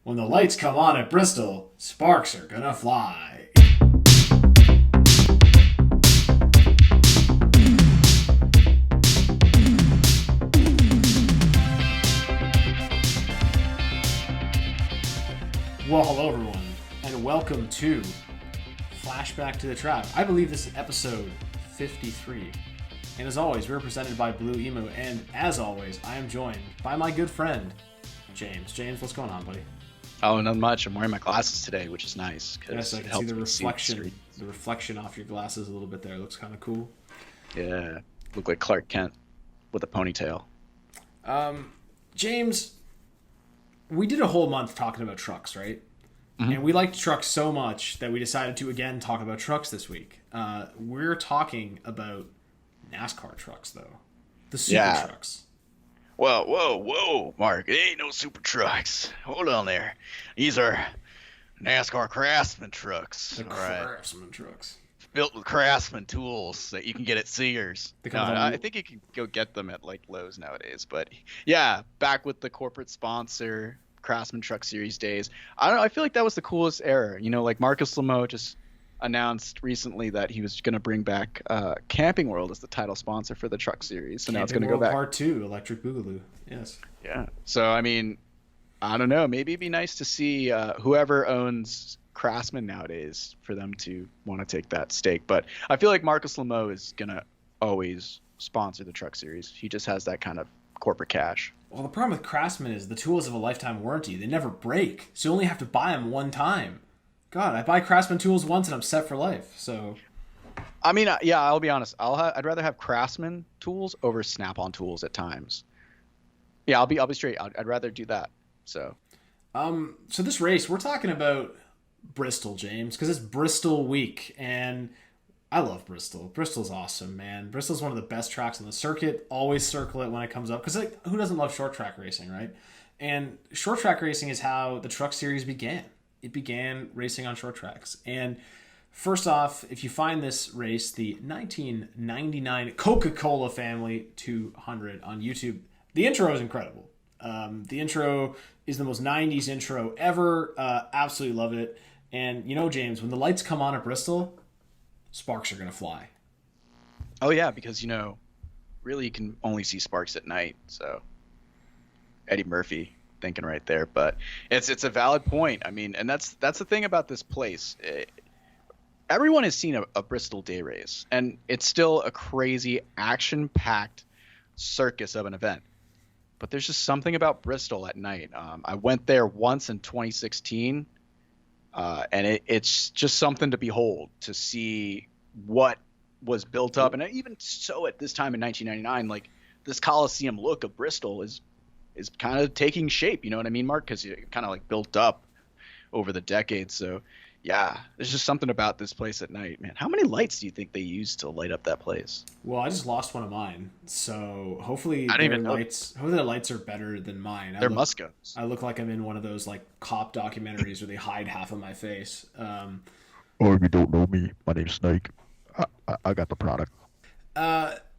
When the lights come on at Bristol, sparks are gonna fly. Well, hello everyone, and welcome to Flashback to the Trap. I believe this is episode 53. And as always, we're presented by Blue Emu, and as always, I am joined by my good friend, James. James, what's going on, buddy? Oh, not much. I'm wearing my glasses today, which is nice. Yes, I can see the reflection. The reflection off your glasses a little bit there. It looks kind of cool. Yeah, look like Clark Kent with a ponytail. James, we did a whole month talking about trucks, right? Mm-hmm. And we liked trucks so much that we decided to again talk about trucks this week. We're talking about NASCAR trucks, though. The super trucks. Whoa, Mark. It ain't no super trucks. Hold on there. These are NASCAR Craftsman trucks. The Craftsman trucks. Built with Craftsman tools that you can get at Sears. I think you can go get them at like Lowe's nowadays. But yeah, back with the corporate sponsor, Craftsman Truck Series days. I don't know. I feel like that was the coolest era. You know, like Marcus Lamo just announced recently that he was going to bring back Camping World as the title sponsor for the Truck Series. So now it's going to go back. Part 2, Electric Boogaloo. Yes. Yeah. So, I mean, I don't know. Maybe it'd be nice to see whoever owns Craftsman nowadays for them to want to take that stake. But I feel like Marcus Lamo is going to always sponsor the Truck Series. He just has that kind of corporate cash. Well, the problem with Craftsman is the tools have a lifetime warranty. They never break. So you only have to buy them one time. God, I buy Craftsman tools once and I'm set for life. So, I mean, yeah, I'll be honest. I'd rather have Craftsman tools over Snap-on tools at times. Yeah, I'll be straight. I'd rather do that. So, so this race we're talking about Bristol, James, because it's Bristol week, and I love Bristol. Bristol's awesome, man. Bristol's one of the best tracks on the circuit. Always circle it when it comes up, because like, who doesn't love short track racing, right? And short track racing is how the Truck Series began. It began racing on short tracks. And first off, if you find this race, the 1999 Coca-Cola Family 200 on YouTube, the intro is incredible. The intro is the most 90s intro ever. Absolutely love it. And you know, James, when the lights come on at Bristol, sparks are going to fly. Oh, yeah, because, you know, really you can only see sparks at night. So Eddie Murphy thinking right there, but it's a valid point. I mean, and that's the thing about this place. Everyone has seen a Bristol day race, and it's still a crazy action-packed circus of an event. But there's just something about Bristol at night. I went there once in 2016, and it's just something to behold, to see what was built up. And even so, at this time in 1999, like this Coliseum look of Bristol is kind of taking shape, you know what I mean, Mark? Because it kind of like built up over the decades. So, yeah, there's just something about this place at night, man. How many lights do you think they use to light up that place? Well, I just lost one of mine, so hopefully their lights are better than mine. They're Muscos. I look like I'm in one of those like cop documentaries where they hide half of my face. Or if you don't know me, my name's Snake. I got the product.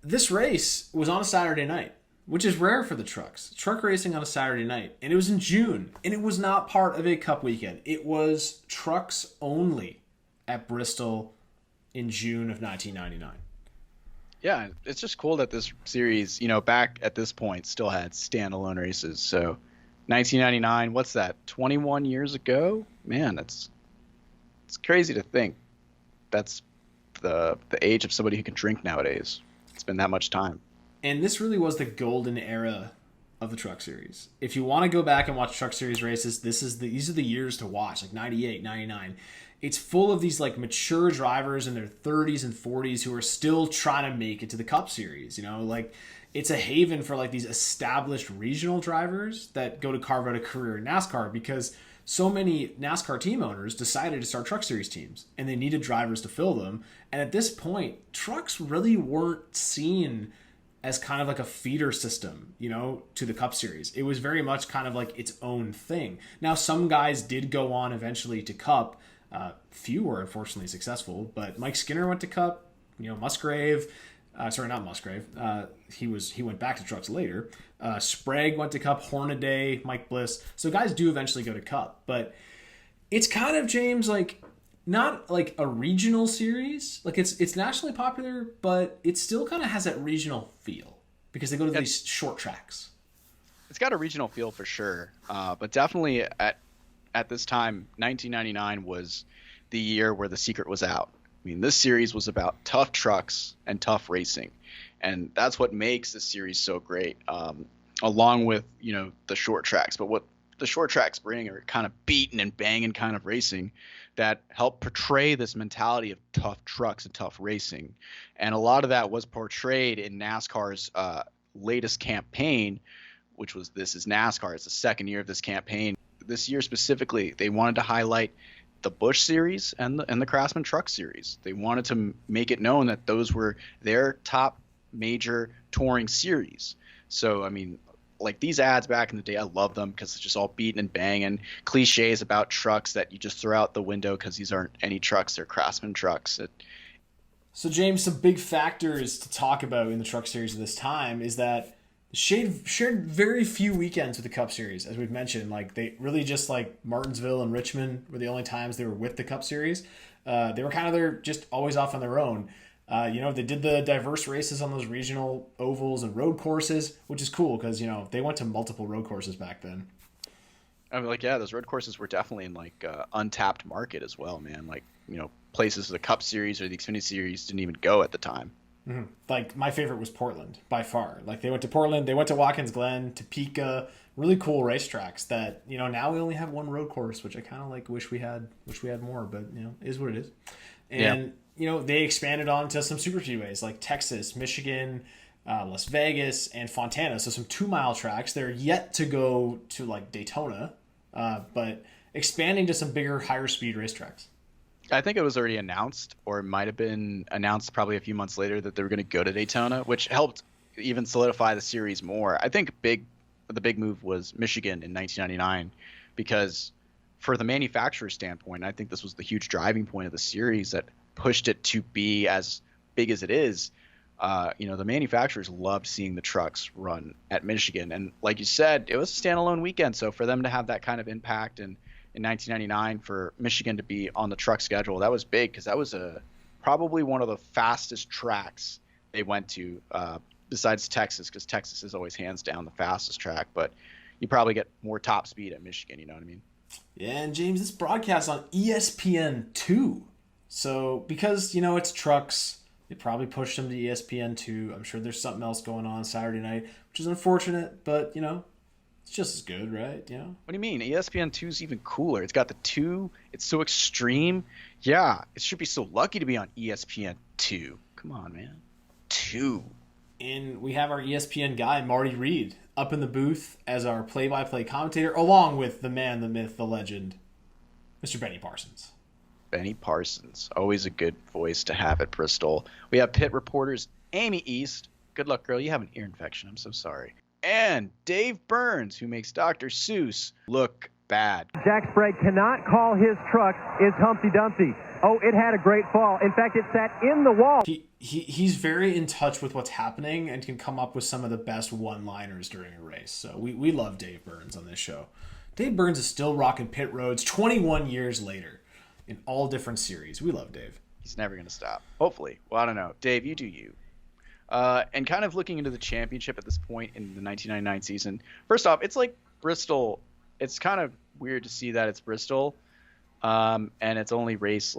This race was on a Saturday night, which is rare for the trucks. Truck racing on a Saturday night. And it was in June. And it was not part of a Cup weekend. It was trucks only at Bristol in June of 1999. Yeah, it's just cool that this series, you know, back at this point still had standalone races. So 1999, what's that, 21 years ago? Man, it's crazy to think that's the age of somebody who can drink nowadays. It's been that much time. And this really was the golden era of the Truck Series. If you want to go back and watch Truck Series races, these are the years to watch, like 98, 99. It's full of these like mature drivers in their 30s and 40s who are still trying to make it to the Cup Series. You know, like it's a haven for like these established regional drivers that go to carve out a career in NASCAR, because so many NASCAR team owners decided to start Truck Series teams and they needed drivers to fill them. And at this point, trucks really weren't seen as kind of like a feeder system, you know, to the Cup Series. It was very much kind of like its own thing. Now, some guys did go on eventually to Cup. Few were unfortunately successful, but Mike Skinner went to Cup, you know, Musgrave. Sorry, not Musgrave. He went back to trucks later. Sprague went to Cup. Hornaday, Mike Bliss. So guys do eventually go to Cup, but it's kind of, James, like not like a regional series. Like it's nationally popular, but it still kind of has that regional feel because they go to these short tracks. It's got a regional feel for sure, but definitely at this time, 1999 was the year where the secret was out. I mean, this series was about tough trucks and tough racing, and that's what makes this series so great, along with, the short tracks. But what the short tracks bring are kind of beating and banging kind of racing that help portray this mentality of tough trucks and tough racing. And a lot of that was portrayed in NASCAR's latest campaign, which was This Is NASCAR. It's the second year of this campaign. This year specifically, they wanted to highlight the Busch Series and the Craftsman Truck Series. They wanted to make it known that those were their top major touring series. So, I mean, like these ads back in the day, I love them because it's just all beating and banging, cliches about trucks that you just throw out the window because these aren't any trucks, they're Craftsman trucks. So, James, some big factors to talk about in the Truck Series of this time is that shared very few weekends with the Cup Series, as we've mentioned. Like they really just like Martinsville and Richmond were the only times they were with the Cup Series. They were kind of there, just always off on their own. They did the diverse races on those regional ovals and road courses, which is cool because they went to multiple road courses back then. I mean, those road courses were definitely in untapped market as well, man. Places the Cup Series or the Xfinity Series didn't even go at the time. Mm-hmm. Like my favorite was Portland by far. Like they went to Portland, they went to Watkins Glen, Topeka, really cool racetracks that now we only have one road course, which I kind of wish we had more, but it is what it is. And they expanded on to some super speedways like Texas, Michigan, Las Vegas, and Fontana. So some 2-mile tracks. They're yet to go to Daytona, but expanding to some bigger, higher speed racetracks. I think it was already announced, or it might have been announced probably a few months later, that they were going to go to Daytona, which helped even solidify the series more. I think the big move was Michigan in 1999, because for the manufacturer standpoint, I think this was the huge driving point of the series that pushed it to be as big as it is. The manufacturers loved seeing the trucks run at Michigan. And like you said, it was a standalone weekend. So for them to have that kind of impact and in 1999 for Michigan to be on the truck schedule, that was big because that was probably one of the fastest tracks they went to, besides Texas, because Texas is always hands down the fastest track, but you probably get more top speed at Michigan, you know what I mean? Yeah, and James, this broadcast on ESPN2. So because, it's trucks, they probably pushed them to ESPN2. I'm sure there's something else going on Saturday night, which is unfortunate, but, it's just as good, right? What do you mean? ESPN2 is even cooler. It's got the 2. It's so extreme. Yeah, it should be so lucky to be on ESPN2. Come on, man. 2. And we have our ESPN guy, Marty Reed, up in the booth as our play-by-play commentator, along with the man, the myth, the legend, Mr. Benny Parsons. Benny Parsons. Always a good voice to have at Bristol. We have pit reporters Amy East. Good luck, girl. You have an ear infection. I'm so sorry. And Dave Burns, who makes Dr. Seuss look bad. Jack Sprague cannot call his truck is Humpty Dumpty. Oh, it had a great fall. In fact, it sat in the wall. He's very in touch with what's happening and can come up with some of the best one-liners during a race. So we love Dave Burns on this show. Dave Burns is still rocking pit roads 21 years later in all different series. We love Dave. He's never going to stop. Hopefully. Well, I don't know. Dave, you do you. And kind of looking into the championship at this point in the 1999 season. First off, it's like Bristol. It's kind of weird to see that it's Bristol, and it's only race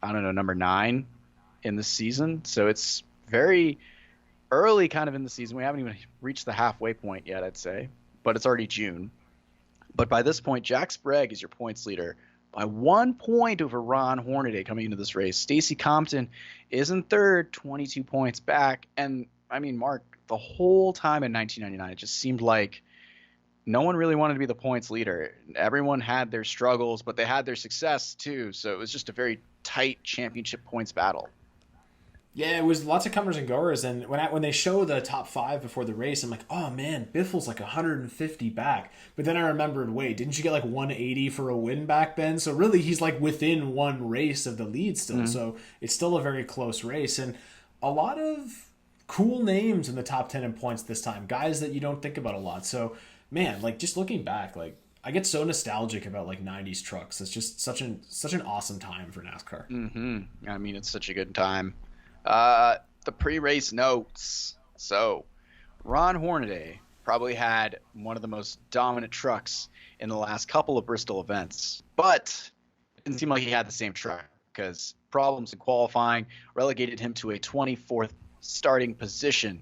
number 9 in the season. So it's very early kind of in the season. We haven't even reached the halfway point yet, I'd say, but it's already June. But by this point, Jack Sprague is your points leader by 1 point over Ron Hornaday coming into this race. Stacy Compton is in third, 22 points back. And, I mean, Mark, the whole time in 1999, it just seemed like no one really wanted to be the points leader. Everyone had their struggles, but they had their success too. So it was just a very tight championship points battle. Yeah, it was lots of comers and goers, and when they show the top 5 before the race, I'm like, oh man, Biffle's 150 back. But then I remembered, wait, didn't you get 180 for a win back then? So really, he's within one race of the lead still. Mm-hmm. So it's still a very close race. And a lot of cool names in the top 10 in points this time, guys that you don't think about a lot. So, man, like just looking back, like I get so nostalgic about like 90s trucks. It's just such an awesome time for NASCAR. Mm-hmm. I mean, it's such a good time. The pre-race notes. So, Ron Hornaday probably had one of the most dominant trucks in the last couple of Bristol events, but it didn't seem like he had the same truck because problems in qualifying relegated him to a 24th starting position,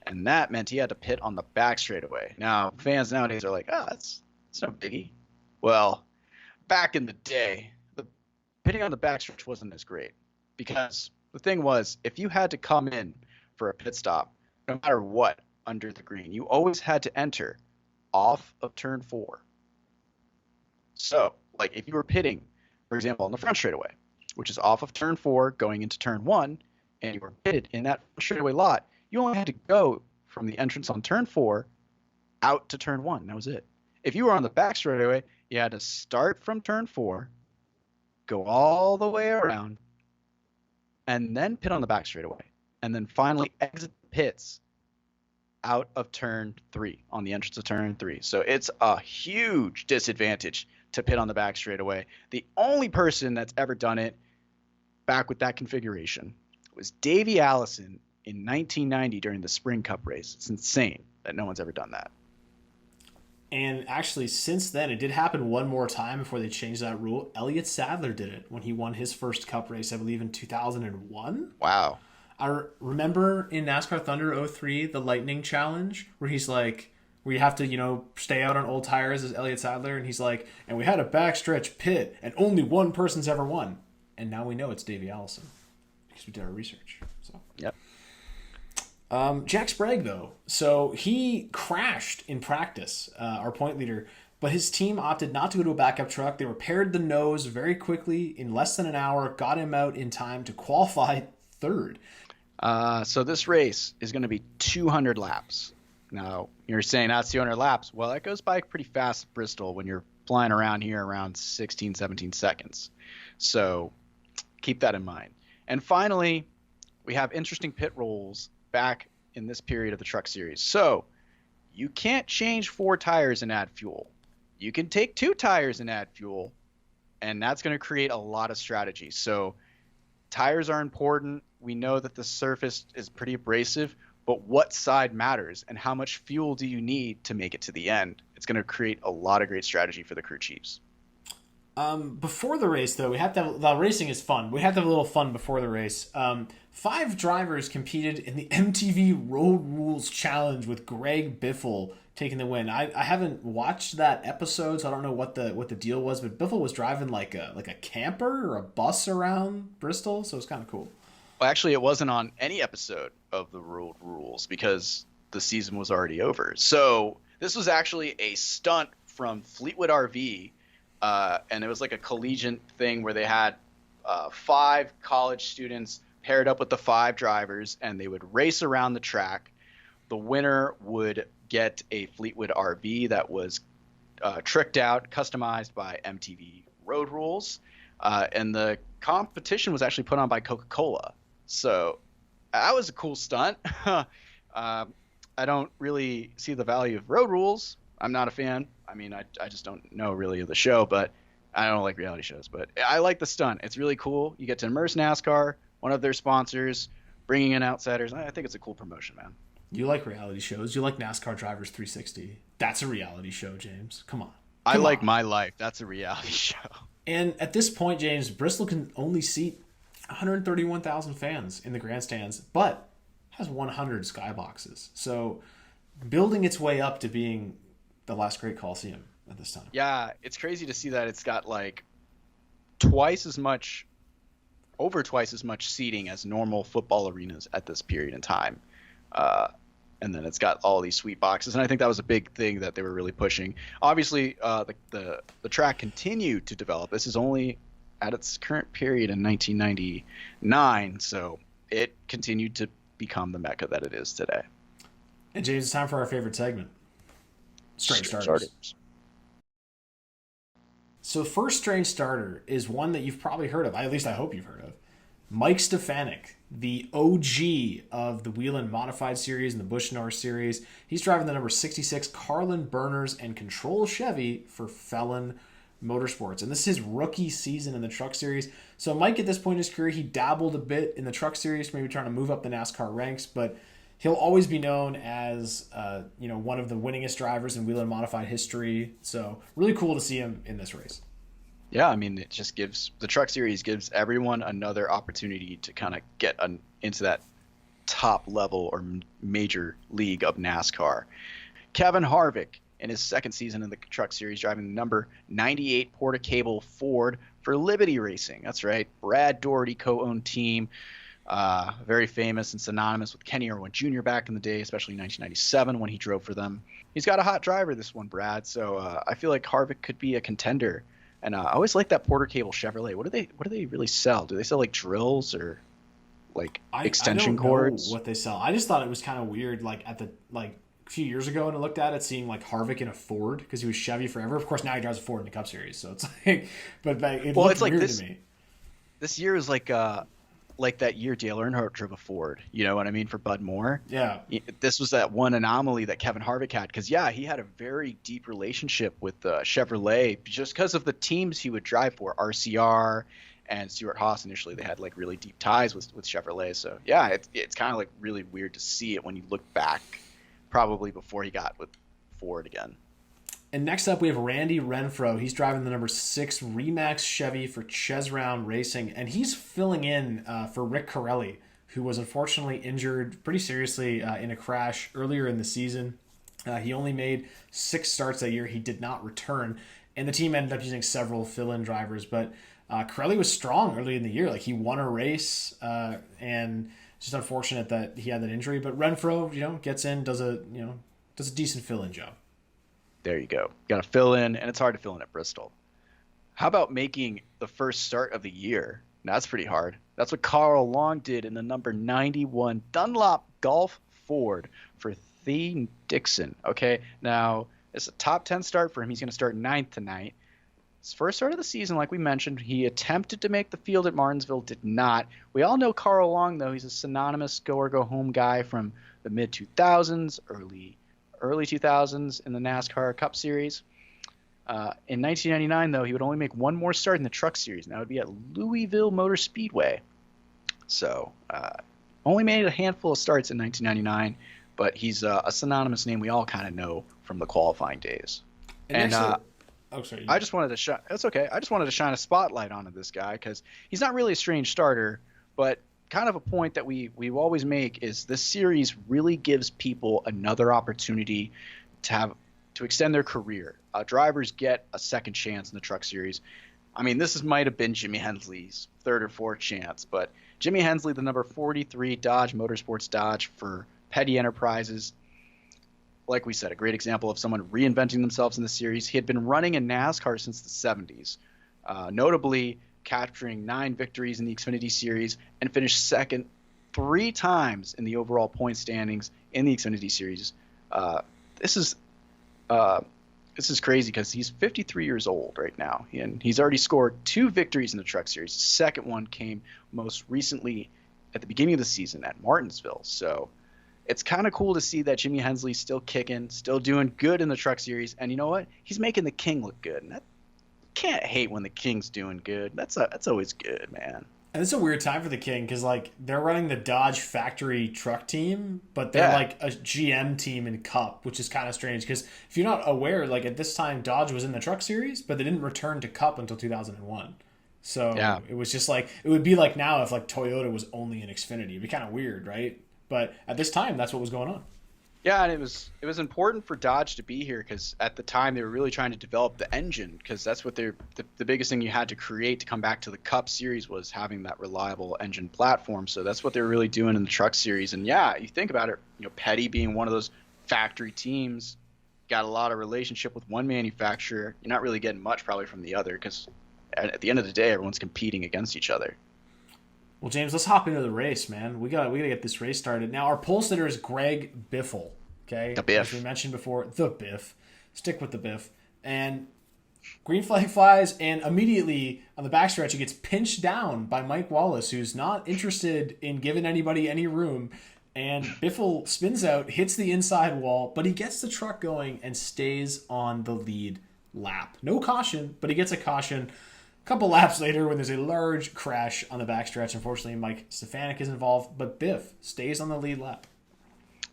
and that meant he had to pit on the back straightaway. Now, fans nowadays are like, oh, it's no biggie. Well, back in the day, the pitting on the backstretch wasn't as great because the thing was, if you had to come in for a pit stop, no matter what, under the green, you always had to enter off of turn 4. So, like if you were pitting, for example, on the front straightaway, which is off of turn 4 going into turn 1, and you were pitted in that straightaway lot, you only had to go from the entrance on turn 4 out to turn 1. That was it. If you were on the back straightaway, you had to start from turn 4, go all the way around, and then pit on the back straightaway, and then finally exit the pits out of turn 3 on the entrance of turn 3. So it's a huge disadvantage to pit on the back straightaway. The only person that's ever done it back with that configuration was Davey Allison in 1990 during the Spring Cup race. It's insane that no one's ever done that. And actually, since then, it did happen one more time before they changed that rule. Elliott Sadler did it when he won his first Cup race, I believe, in 2001. Wow. I remember in NASCAR Thunder 03, the Lightning Challenge, where he's like, where you have to, stay out on old tires as Elliott Sadler, and he's like, and we had a backstretch pit, and only one person's ever won. And now we know it's Davey Allison, because we did our research. So. Yep. Jack Sprague, though, so he crashed in practice, our point leader, but his team opted not to go to a backup truck. They repaired the nose very quickly in less than an hour, got him out in time to qualify third. So this race is going to be 200 laps. Now, you're saying that's 200 laps. Well, that goes by pretty fast at Bristol when you're flying around here around 16, 17 seconds. So keep that in mind. And finally, we have interesting pit rules back in this period of the Truck Series. So you can't change 4 tires and add fuel. You can take 2 tires and add fuel, and that's going to create a lot of strategy. So tires are important. We know that the surface is pretty abrasive, but what side matters and how much fuel do you need to make it to the end? It's going to create a lot of great strategy for the crew chiefs. Before the race, though, we have to have, the racing is fun. We have to have a little fun before the race. 5 drivers competed in the MTV Road Rules Challenge with Greg Biffle taking the win. I haven't watched that episode, so I don't know what the deal was, but Biffle was driving like a camper or a bus around Bristol, so it was kind of cool. Well, actually, it wasn't on any episode of the Road Rules because the season was already over. So this was actually a stunt from Fleetwood RV. And it was like a collegiate thing where they had 5 college students paired up with the 5 drivers, and they would race around the track. The winner would get a Fleetwood RV that was tricked out, customized by MTV Road Rules. And the competition was actually put on by Coca-Cola. So that was a cool stunt. I don't really see the value of Road Rules. I'm not a fan. I mean, I just don't know really of the show, but I don't like reality shows. But I like the stunt. It's really cool. You get to immerse NASCAR, one of their sponsors, bringing in outsiders. I think it's a cool promotion, man. You like reality shows. You like NASCAR Drivers 360. That's a reality show, James. Come on. I like My Life. That's a reality show. And at this point, James, Bristol can only seat 131,000 fans in the grandstands, but has 100 skyboxes. So building its way up to being the last great Coliseum at this time. Yeah, it's crazy to see that it's got like twice as much seating as normal football arenas at this period in time. And then it's got all these sweet boxes, and I think that was a big thing that they were really pushing. Obviously, the track continued to develop. This is only at its current period in 1999, so it continued to become the mecca that it is today. And James, it's time for our favorite segment. Strange starters. So first strange starter is one that you've probably heard of. At least I hope you've heard of. Mike Stefanik, the OG of the Whelen Modified Series and the Bushnell Series. He's driving the number 66 Carlin Burners and Control Chevy for Felon Motorsports. And this is his rookie season in the Truck Series. So Mike, at this point in his career, he dabbled a bit in the Truck Series, maybe trying to move up the NASCAR ranks, but he'll always be known as one of the winningest drivers in Whelen Modified history. So really cool to see him in this race. Yeah, I mean, it just the Truck Series gives everyone another opportunity to kind of get into that top level or major league of NASCAR. Kevin Harvick, in his second season in the Truck Series, driving the number 98 Porter-Cable Ford for Liberty Racing. That's right, Brad Doherty co-owned team. Very famous and synonymous with Kenny Irwin Jr. back in the day, especially in 1997 when he drove for them. He's got a hot driver, this one, Brad. So I feel like Harvick could be a contender. And I always like that Porter-Cable Chevrolet. What do they really sell? Do they sell like drills or like extension cords? I don't know what they sell. I just thought it was kind of weird, like a few years ago when I looked at it, seeing like Harvick in a Ford because he was Chevy forever. Of course, now he drives a Ford in the Cup Series, so it's like, but it looked like weird to me. This year is like that year Dale Earnhardt drove a Ford, you know what I mean, for Bud Moore. Yeah. This was that one anomaly that Kevin Harvick had because, yeah, he had a very deep relationship with Chevrolet just because of the teams he would drive for, RCR and Stuart Haas. Initially, they had like really deep ties with Chevrolet. So, yeah, it's kind of like really weird to see it when you look back probably before he got with Ford again. And next up, we have Randy Renfro. He's driving the number 6 Remax Chevy for Chesround Racing, and he's filling in for Rick Corelli, who was unfortunately injured pretty seriously in a crash earlier in the season. He only made 6 starts that year. He did not return, and the team ended up using several fill-in drivers. But Corelli was strong early in the year. Like, he won a race, and it's just unfortunate that he had that injury. But Renfro, gets in, does a decent fill-in job. There you go. Got to fill in, and it's hard to fill in at Bristol. How about making the first start of the year? Now, that's pretty hard. That's what Carl Long did in the number 91 Dunlop Golf Ford for Thien Dixon. Okay, now it's a top 10 start for him. He's going to start 9th tonight. His first start of the season, like we mentioned, he attempted to make the field at Martinsville, did not. We all know Carl Long, though. He's a synonymous go-or-go-home guy from the mid-2000s, early 2000s in the NASCAR Cup Series. In 1999, though, he would only make one more start in the Truck Series, and that would be at Louisville Motor Speedway. So, only made a handful of starts in 1999, but he's a synonymous name we all kind of know from the qualifying days. And sorry. I just wanted to shine. That's okay. I just wanted to shine a spotlight onto this guy because he's not really a strange starter, but kind of a point that we always make is this series really gives people another opportunity to extend their career. Drivers get a second chance in the Truck Series. I mean, this might have been Jimmy Hensley's third or fourth chance, but Jimmy Hensley, the number 43 Dodge Motorsports Dodge for Petty Enterprises, like we said, a great example of someone reinventing themselves in the series. He had been running in NASCAR since the 70s, notably capturing 9 victories in the Xfinity Series and finished second 3 times in the overall point standings in the Xfinity Series. This is crazy because he's 53 years old right now, and he's already scored 2 victories in the Truck Series. The second one came most recently at the beginning of the season at Martinsville. So it's kind of cool to see that Jimmy Hensley's still kicking, still doing good in the Truck Series, and you know what? He's making the King look good, and that can't hate when the King's doing good. That's always good, man. And it's a weird time for the King because they're running the Dodge factory truck team, but they're like a GM team in Cup, which is kind of strange because if you're not aware, at this time Dodge was in the Truck Series, but they didn't return to Cup until 2001. So it was just it would be like now if Toyota was only in Xfinity. It'd be kind of weird, right? But at this time, that's what was going on. Yeah, and it was important for Dodge to be here because at the time they were really trying to develop the engine because that's what the biggest thing you had to create to come back to the Cup Series was having that reliable engine platform. So that's what they were really doing in the Truck Series. And yeah, you think about it, Petty being one of those factory teams, got a lot of relationship with one manufacturer. You're not really getting much probably from the other because at the end of the day, everyone's competing against each other. Well, James, let's hop into the race, man. We gotta get this race started. Now, our pole sitter is Greg Biffle. Okay, the Biff. As we mentioned before, the Biff. Stick with the Biff. And Green flag flies, and immediately on the backstretch, he gets pinched down by Mike Wallace, who's not interested in giving anybody any room. And Biffle spins out, hits the inside wall, but he gets the truck going and stays on the lead lap. No caution, but he gets a caution. A couple laps later, when there's a large crash on the backstretch, unfortunately, Mike Stefanik is involved, but Biff stays on the lead lap.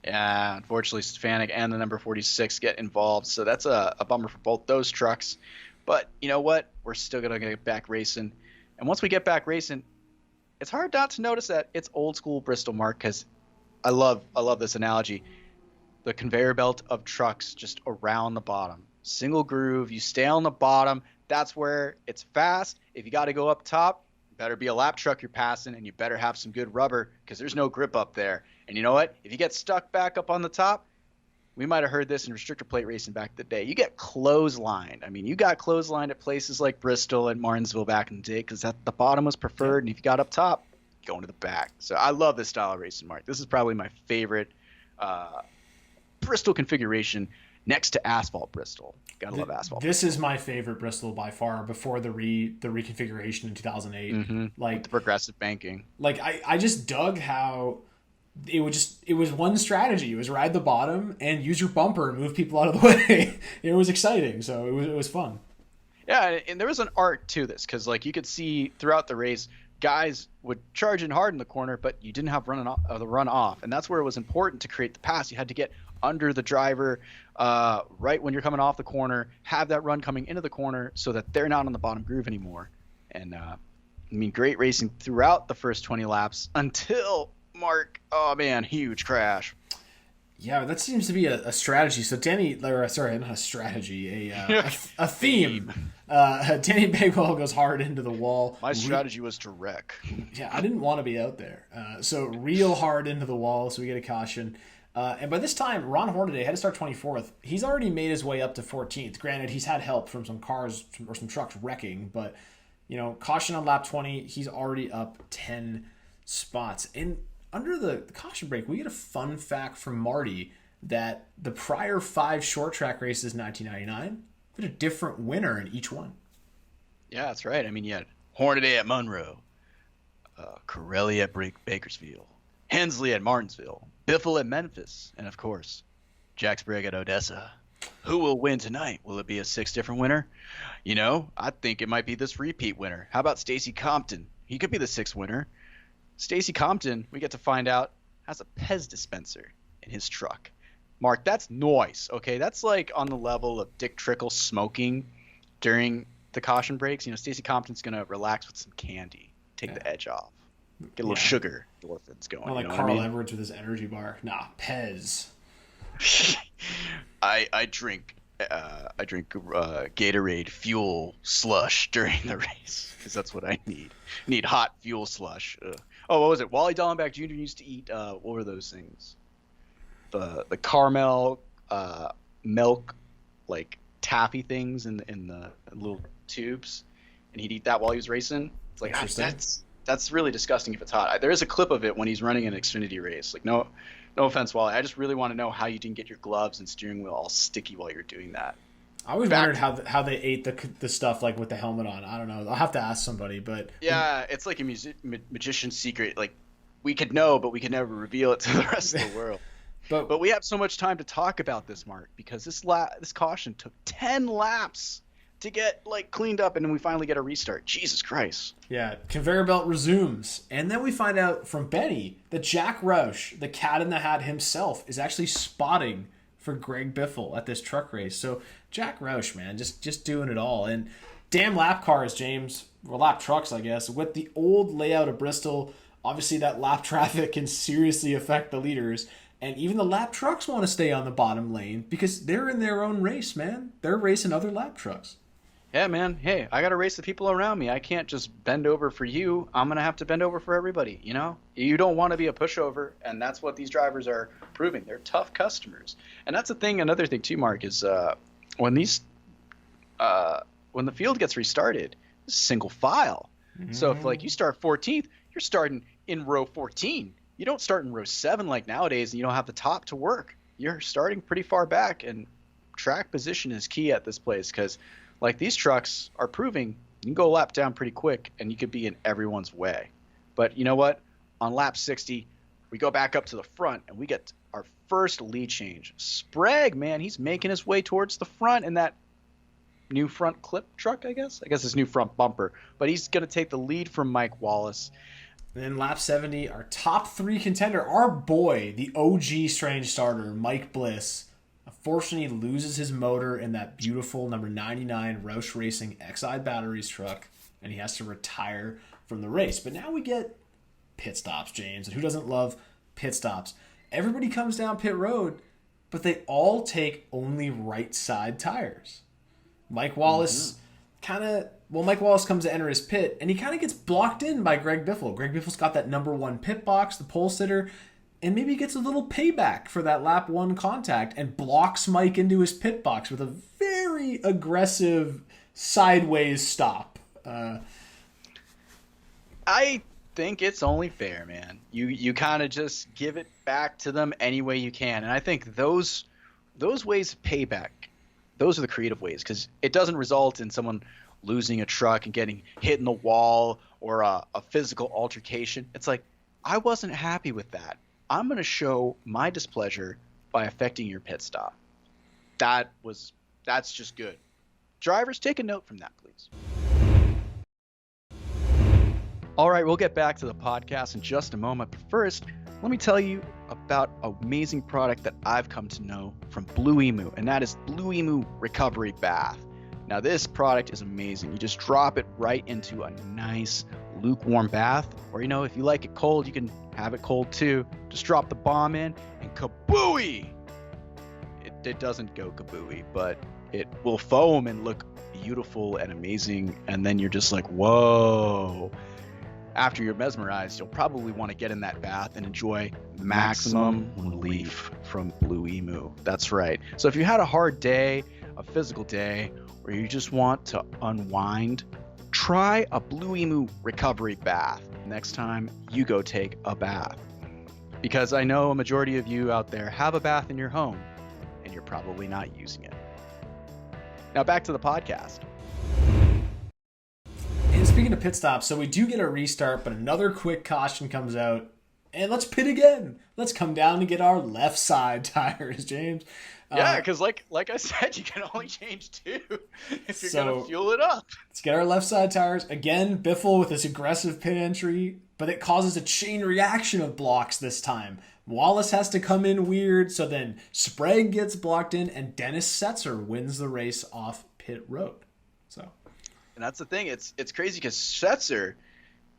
Yeah, unfortunately, Stefanik and the number 46 get involved, so that's a bummer for both those trucks. But you know what? We're still going to get back racing. And once we get back racing, it's hard not to notice that it's old school Bristol, Mark, because I love this analogy. The conveyor belt of trucks just around the bottom. Single groove, you stay on the bottom. That's where it's fast. If you got to go up top, better be a lap truck you're passing, and you better have some good rubber because there's no grip up there. And you know what? If you get stuck back up on the top, we might have heard this in restrictor plate racing back in the day. You get clotheslined. I mean, you got clotheslined at places like Bristol and Martinsville back in the day because the bottom was preferred, and if you got up top, going to the back. So I love this style of racing, Mark. This is probably my favorite Bristol configuration next to asphalt Bristol. Gotta love asphalt. This is my favorite Bristol by far before the reconfiguration in 2008. Mm-hmm. Like with the progressive banking. Like I just dug how it was one strategy. It was ride the bottom and use your bumper and move people out of the way. It was exciting. So it was fun. Yeah, and there was an art to this because like you could see throughout the race, guys would charge in hard in the corner, but you didn't have the run off, and that's where it was important to create the pass. You had to get under the driver right when you're coming off the corner, have that run coming into the corner so that they're not on the bottom groove anymore. And I mean, great racing throughout the first 20 laps until Mark, oh man, huge crash. Yeah, that seems to be a strategy. So Danny, sorry, not a strategy, a theme. Danny Bagwell goes hard into the wall. My strategy was to wreck. Yeah, I didn't want to be out there. So real hard into the wall, so we get a caution. And by this time, Ron Hornaday had to start 24th. He's already made his way up to 14th. Granted, he's had help from some cars or some trucks wrecking, but caution on lap 20, he's already up 10 spots. And under the caution break, we get a fun fact from Marty that the prior 5 short track races in 1999 had a different winner in each one. Yeah, that's right. I mean, you had Hornaday at Monroe, Corelli at Bakersfield, Hensley at Martinsville, Biffle at Memphis, and of course, Jack Sprague at Odessa. Who will win tonight? Will it be a 6 different winner? I think it might be this repeat winner. How about Stacy Compton? He could be the 6th winner. Stacy Compton, we get to find out, has a Pez dispenser in his truck. Mark, that's noise, okay? That's like on the level of Dick Trickle smoking during the caution breaks. Stacy Compton's going to relax with some candy, take the edge off, get a little sugar endorphins going. Not like Carl Edwards with his energy bar. Nah, Pez. I drink Gatorade fuel slush during the race because that's what I need. I need hot fuel slush. Oh, what was it? Wally Dallenbach Jr. used to eat what were those things? The caramel milk like taffy things in the little tubes, and he'd eat that while he was racing. It's like that's really disgusting if it's hot. There is a clip of it when he's running an Xfinity race. Like no offense, Wally. I just really want to know how you didn't get your gloves and steering wheel all sticky while you're doing that. I always wondered how they ate the stuff like with the helmet on. I don't know. I'll have to ask somebody. But yeah, it's like a magician's secret. Like we could know, but we could never reveal it to the rest of the world. But we have so much time to talk about this, Mark, because this caution took 10 laps to get cleaned up, and then we finally get a restart. Jesus Christ. Yeah, conveyor belt resumes, and then we find out from Benny that Jack Roush, the cat in the hat himself, is actually spotting for Greg Biffle at this truck race. So Jack Roush, man, just doing it all. And damn lap cars, James, or lap trucks, I guess, with the old layout of Bristol. Obviously, that lap traffic can seriously affect the leaders. And even the lap trucks want to stay on the bottom lane because they're in their own race, man. They're racing other lap trucks. Yeah, man. Hey, I got to race the people around me. I can't just bend over for you. I'm going to have to bend over for everybody, You don't want to be a pushover, and that's what these drivers are proving. They're tough customers. And that's the thing. Another thing, too, Mark, is when the field gets restarted, it's single file. Mm-hmm. So if, you start 14th, you're starting in row 14. You don't start in row 7 like nowadays, and you don't have the top to work. You're starting pretty far back, and track position is key at this place because Like, these trucks are proving you can go a lap down pretty quick and you could be in everyone's way. But you know what? On lap 60, we go back up to the front and we get our first lead change. Sprague, man, he's making his way towards the front in that new front clip truck, I guess his new front bumper. But he's going to take the lead from Mike Wallace. And then lap 70, our top 3 contender, our boy, the OG strange starter, Mike Bliss, unfortunately loses his motor in that beautiful number 99 Roush Racing XI Batteries truck, and he has to retire from the race. But now we get pit stops, James, and who doesn't love pit stops? Everybody comes down pit road, but they all take only right side tires. Mike Wallace Mike Wallace comes to enter his pit, and he kind of gets blocked in by Greg Biffle. Greg Biffle's got that number 1 pit box, the pole sitter, and maybe he gets a little payback for that lap 1 contact and blocks Mike into his pit box with a very aggressive sideways stop. I think it's only fair, man. You kind of just give it back to them any way you can, and I think those ways of payback, those are the creative ways, because it doesn't result in someone losing a truck and getting hit in the wall or a physical altercation. It's like, I wasn't happy with that. I'm going to show my displeasure by affecting your pit stop. That's just good. Drivers, take a note from that, please. All right, we'll get back to the podcast in just a moment. But first, let me tell you about an amazing product that I've come to know from Blue Emu, and that is Blue Emu Recovery Bath. Now, this product is amazing. You just drop it right into a nice lukewarm bath, or, if you like it cold, you can have it cold too. Just drop the bomb in and kabooey! It doesn't go kabooey, but it will foam and look beautiful and amazing, and then you're just like, whoa. After you're mesmerized, you'll probably want to get in that bath and enjoy maximum relief from Blue Emu. That's right. So if you had a hard day, a physical day, or you just want to unwind, try a Blue Emu Recovery Bath next time you go take a bath. Because I know a majority of you out there have a bath in your home, and you're probably not using it. Now back to the podcast. And speaking of pit stops, so we do get a restart, but another quick caution comes out, and let's pit again. Let's come down and get our left side tires, James. Yeah, because like I said, you can only change 2 if you're going to fuel it up. Let's get our left side tires. Again, Biffle with this aggressive pit entry, but it causes a chain reaction of blocks this time. Wallace has to come in weird, so then Sprague gets blocked in, and Dennis Setzer wins the race off pit road. And that's the thing. It's crazy because Setzer,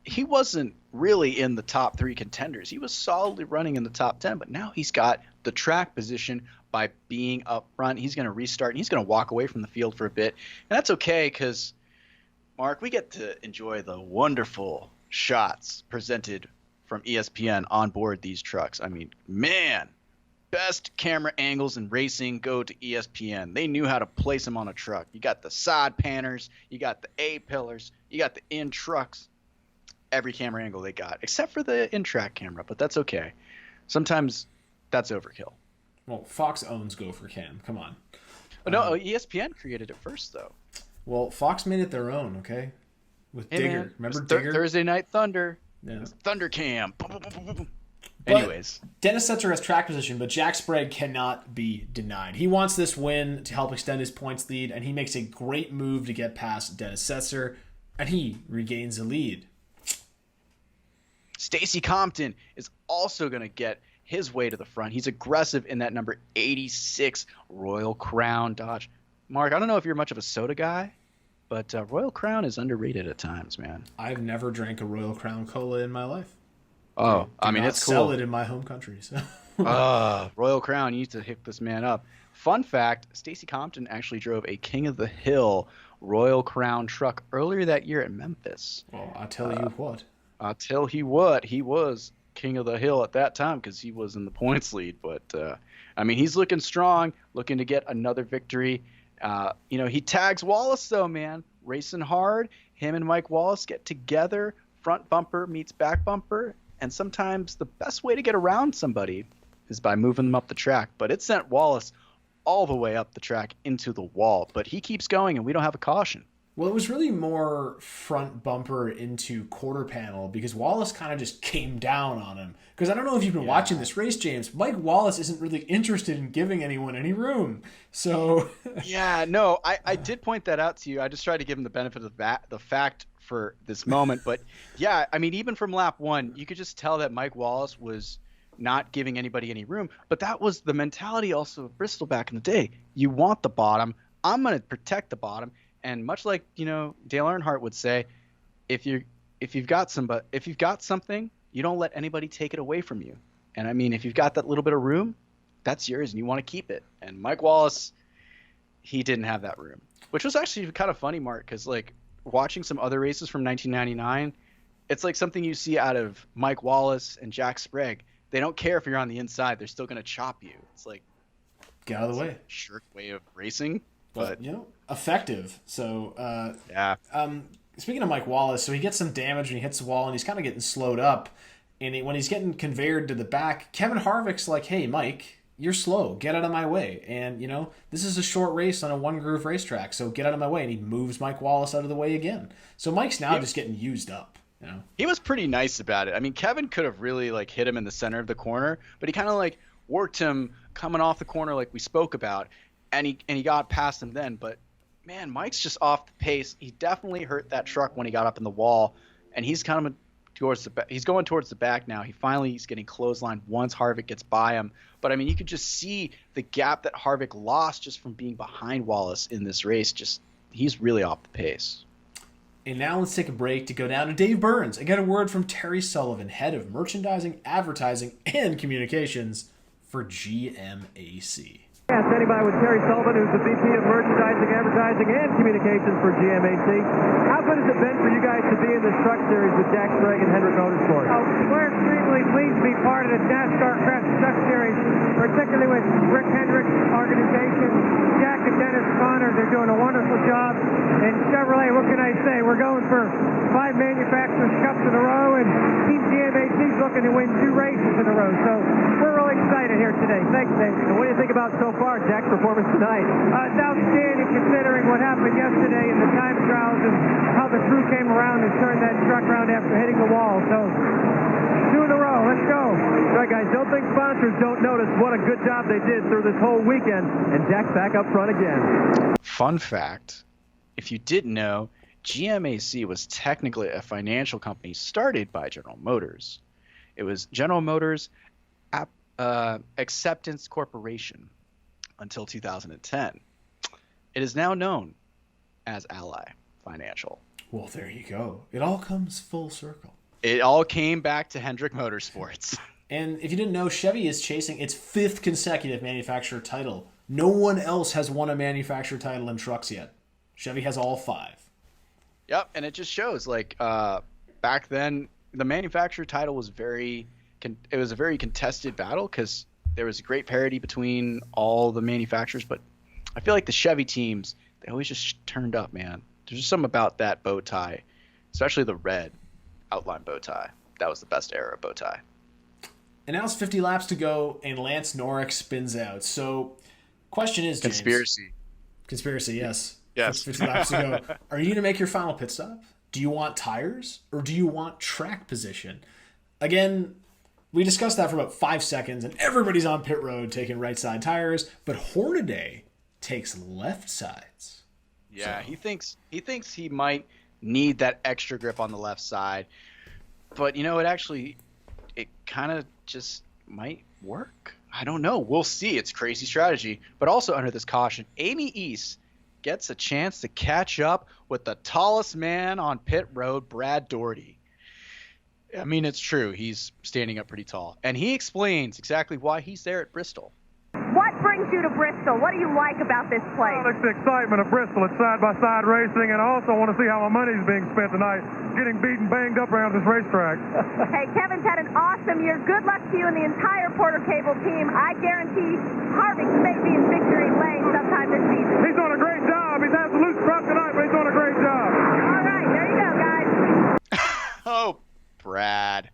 he wasn't really in the top 3 contenders. He was solidly running in the top 10, but now he's got the track position by being up front. He's going to restart, and he's going to walk away from the field for a bit. And that's okay because, Mark, we get to enjoy the wonderful shots presented from ESPN on board these trucks. I mean, man, best camera angles in racing go to ESPN. They knew how to place them on a truck. You got the side panners, you got the A-pillars, you got the in-trucks. Every camera angle they got, except for the in-track camera, but that's okay. Sometimes that's overkill. Well, Fox owns Gopher Cam. Come on. No, ESPN created it first, though. Well, Fox made it their own, okay? With Digger. Man, remember Digger? Thursday Night Thunder. Yeah. Thunder Cam. Anyways, Dennis Setzer has track position, but Jack Sprague cannot be denied. He wants this win to help extend his points lead, and he makes a great move to get past Dennis Setzer, and he regains the lead. Stacy Compton is also going to get his way to the front. He's aggressive in that number 86 Royal Crown Dodge. Mark, I don't know if you're much of a soda guy, but Royal Crown is underrated at times, man. I've never drank a Royal Crown Cola in my life. Oh, I mean, it's cool. Sell it in my home country. So. Royal Crown, you need to hit this man up. Fun fact, Stacy Compton actually drove a King of the Hill Royal Crown truck earlier that year at Memphis. Well, I'll tell you what. I'll tell you what, he was King of the Hill at that time because he was in the points lead. But, I mean, he's looking strong, looking to get another victory. He tags Wallace, though, man. Racing hard. Him and Mike Wallace get together. Front bumper meets back bumper. And sometimes the best way to get around somebody is by moving them up the track. But it sent Wallace all the way up the track into the wall. But he keeps going, and we don't have a caution. Well, it was really more front bumper into quarter panel because Wallace kind of just came down on him. Because I don't know if you've been watching this race, James. Mike Wallace isn't really interested in giving anyone any room. So yeah, no, I did point that out to you. I just tried to give him the benefit of the fact for this moment. But yeah, I mean, even from lap 1, you could just tell that Mike Wallace was not giving anybody any room. But that was the mentality also of Bristol back in the day. You want the bottom. I'm going to protect the bottom. And much like, Dale Earnhardt would say, if you've got something, you don't let anybody take it away from you. And I mean, if you've got that little bit of room, that's yours and you want to keep it. And Mike Wallace, he didn't have that room, which was actually kind of funny, Mark, because like watching some other races from 1999, it's like something you see out of Mike Wallace and Jack Sprague. They don't care if you're on the inside. They're still going to chop you. It's like, get out of the way. Shirk way of racing. But effective. So yeah. Speaking of Mike Wallace, so he gets some damage when he hits the wall, and he's kind of getting slowed up. And when he's getting conveyed to the back, Kevin Harvick's like, "Hey, Mike, you're slow. Get out of my way." And this is a short race on a one groove racetrack, so get out of my way. And he moves Mike Wallace out of the way again. So Mike's now just getting used up. He was pretty nice about it. I mean, Kevin could have really like hit him in the center of the corner, but he kind of like worked him coming off the corner, like we spoke about. And he got past him then, but man, Mike's just off the pace. He definitely hurt that truck when he got up in the wall, and he's kind of he's going towards the back now. He's getting clotheslined once Harvick gets by him. But I mean, you could just see the gap that Harvick lost just from being behind Wallace in this race. He's really off the pace. And now let's take a break to go down to Dave Burns and get a word from Terry Sullivan, head of merchandising, advertising, and communications for GMAC. Standing by with Terry Sullivan, who's the VP of Merchandising, Advertising, and Communications for GMAC. How good has it been for you guys to be in this truck series with Jack Sprague and Hendrick Motorsports? We're extremely pleased to be part of the NASCAR Truck Series, particularly with Rick Hendrick's organization. Jack and Dennis Connor, they're doing a wonderful job. And Chevrolet, what can I say? We're going for 5 manufacturers' cups in a row, and Team GMAC is looking to win 2 races in a row. So we're really excited here today. Thanks, Dave. And what do you think about so far Jack's performance tonight? It's outstanding considering what happened yesterday in the time trials and how the crew came around and turned that truck around after hitting the wall. So 2 in a row. Let's go. All right, guys, don't think sponsors don't notice what a good job they did through this whole weekend. And Jack's back up front again. Fun fact, if you didn't know, GMAC was technically a financial company started by General Motors. It was General Motors Acceptance Corporation until 2010. It is now known as Ally Financial. Well, there you go. It all comes full circle. It all came back to Hendrick Motorsports. And if you didn't know, Chevy is chasing its 5th consecutive manufacturer title. No one else has won a manufacturer title in trucks yet. Chevy has all 5. Yep, and it just shows like back then the manufacturer title was it was a very contested battle because there was a great parity between all the manufacturers, but I feel like the Chevy teams, they always just turned up, man. There's just something about that bow tie, especially the red outline bow tie. That was the best era of bow tie. And now it's 50 laps to go, and Lance Norrick spins out. So, question is, James. Conspiracy, yes. Yes. 50 laps to go. Are you going to make your final pit stop? Do you want tires, or do you want track position? Again, we discussed that for about 5 seconds, and everybody's on pit road taking right side tires, but Hornaday takes left sides. Yeah, so. he thinks he might need that extra grip on the left side, but it kind of just might work. I don't know. We'll see. It's crazy strategy, but also under this caution, Amy East gets a chance to catch up with the tallest man on pit road, Brad Doherty. I mean, it's true. He's standing up pretty tall. And he explains exactly why he's there at Bristol. What brings you to Bristol? What do you like about this place? Well, it's the excitement of Bristol. It's side-by-side racing, and I also want to see how my money's being spent tonight, getting beaten, banged up around this racetrack. Hey, Kevin's had an awesome year. Good luck to you and the entire Porter Cable team. I guarantee Harvick may be in victory lane sometime this season. He's doing a great job. He's had a loose truck tonight, but he's doing a great job. All right, there you go, guys. Oh, Brad.